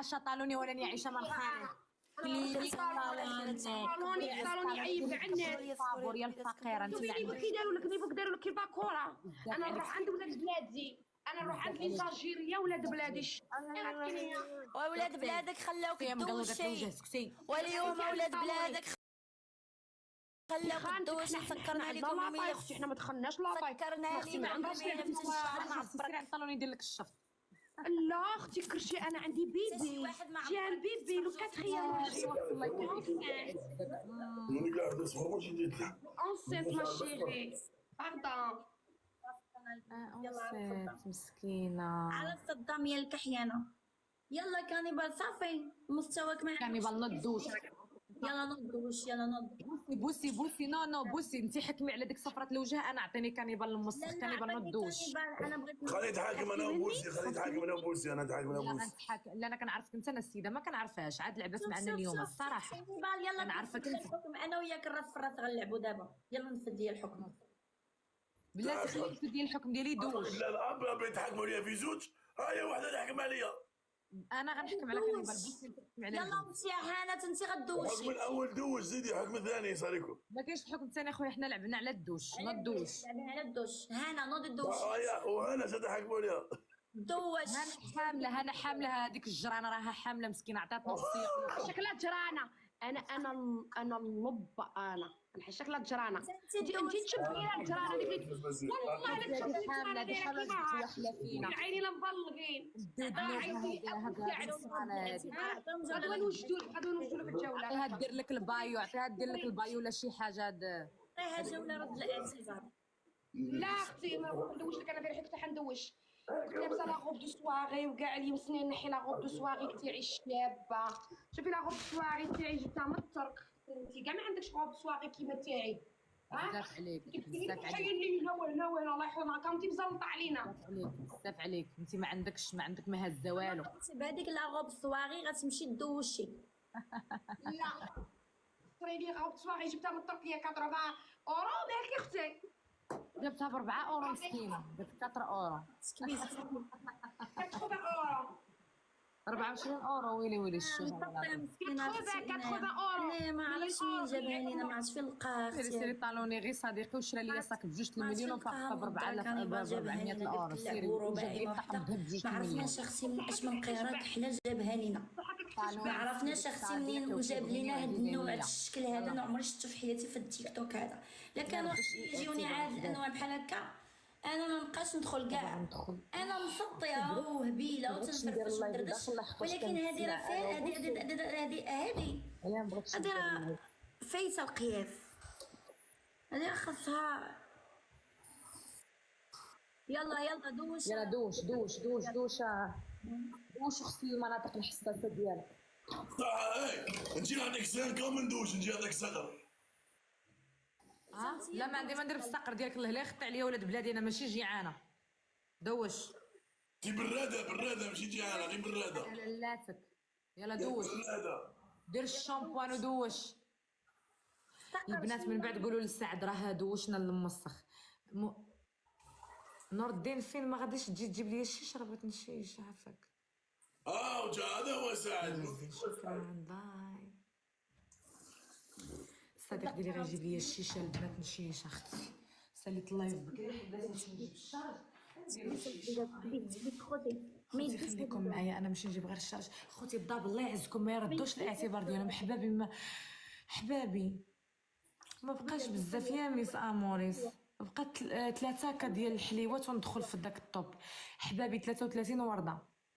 عاشه طالوني ولن يعيش من خانه. طالوني يعيب كاع الناس. صابر يا الفقيره انت شوفي كي داروا لك نيفوك داروا لك الباكوره. انا نروح عند ولاد بلادي، انا نروح عند لي زالجيريا ولاد بلادي. ولاد بلادك خلاوك تدوشي، واليوم ولاد بلادك خلاوك تدوشي. سكرنا لكم لا اختي حنا ما دخلناش لا طاي. سكرنا لكم طالوني يدير لك الشفط. لا اختي كرشي انا عندي بيبي جان بيبي لو كاتريام الله يكرمك. انسيت ما شيري باردون. يلا مسكينه على الصدام يا الكحيانه. يلا كانيبال صافي مستواك ما كانيبال ندوش. يلا نضوش يلا نض. بوسي نو بوسي انت حكمي على ديك صفرة الوجه. انا اعطيني كانيبال المسخ كانيبال ندوش. انا بغيت خليت حاكم انا وبوسي انا نتحاكم انا وبوسي. لا انا كنعرفك انت، انا السيده ما كنعرفهاش عاد لعبات معنا اليوم الصراحه. يلا كنعرفك انت. انا وياك الراس في الراس غنلعبوا دابا. يلا نفدي الحكم بلاتي خليك ديال الحكم ديالي دوش. لا الاب يتحكموا عليا في زوج، هاي وحده تحكم عليا. انا غنحكم على كانيبال بوسي تحكم على. يلا انت يا هانه انت غدوشي. الحكم الاول دوش زيدي الحكم الثاني صاريكم. ما كاينش الحكم الثاني اخويا، حنا لعبنا على الدوش ندوش. لعبنا على الدوش. هانا نوض الدوش. وهنا ستحكموا عليا. دوش. انا حامله هذيك الجرانه راها حامله مسكينه عطاتنا الصياح. شكلها جرانه. انا اللب انا شكلها جرانه. انت تشبهيها الجرانه ديك والله لا تشبهي الجرانه ديالها كيما عيني لا مبلغين. غادي نوجدوا لك الجوله. عطيها دير لك البايو ولا شي حاجه. عطيها جوله رد الاعتبار. لا اختي ما ندوش لك انا في ريحتك حتى ندوش. لابسه لا غوب دو سواغي وكاع اليوم سنين نحي لا غوب دو سواغي تاعي الشابه. شوفي لا غوب دو سواغي تاعي جبتها من الترك. انت كاع ما عندكش غوب دو سواغي كيما تاعي. بزاف عليك اللي هنا الله يحفظها كنتي مزلطه علينا. بزاف عليك انت ما عندك ما هزه والو. بهذيك لا غوب صواغي غتمشي دوشي. لا شري لي غوب سواغي جبتها من تركيا 80 اورو مالك اختي. جبتها ب 4 اورو مسكينه قلت 4 اورو. كتخذ اورو 24 اورو ويلي الشهر. مسكينه كتخذ اورو. لا ما عرفتش مين جابها لينا ما عرفتش فين لقاها. سيري طالوني غير صديقي وشرا لي صاك ب2 المليون وفاقطه ب 400 الاورو. سيري وجاب لي طقم ب2 ما عرفناش اختي من اش من قيراط حنا جابها لينا. ما عرفناش اختي منين وجاب لينا هذا النوع هذا الشكل هذا. انا عمري شفتو في حياتي في التيك توك هذا. لا كانوا يجيوني عاد الانواع بحال هكا انا ما نبقاش ندخل كاع. انا مسطيه وهبيله وتنفرفش وندردش. ولكن هذه راه هذه راه فايته القياس. هذه خاصها. يلا دوش. يلا دوش اختي المناطق الحساسه ديالك. نجي نعطيك سانكم ندوش نجي نعطيك صقر. لا ما عندي ما ندير بالصقر ديالك. الله لا يخطي عليا ولاد بلادي انا ماشي جيعانه. دوش انت براده ماشي جيعانه غير براده. لاتك يلا دوش. دير الشامبوان ودوش. البنات من بعد قولوا للسعد راه دوشنا المسخ. نور الدين فين ما غاديش تجي تجيب لي الشيشه راه بغيت نشيش عافاك. وجا هذا هو سعد. شكرا باي. الصديق ديالي غيجيب لي الشيشه البنات نشيش اختي. ساليت اللايف بكري بلاتي نجيب الشارج. خوتي خليكم معايا انا ماشي نجيب غير الشارج. خوتي الضاب الله يعزكم ما يردوش الاعتبار ديالهم. حبابي ما بقاش بزاف يا ميس اموريس. بقات 3 ديال الحليوات وندخل في داك الطوب. حبابي 33 ورده.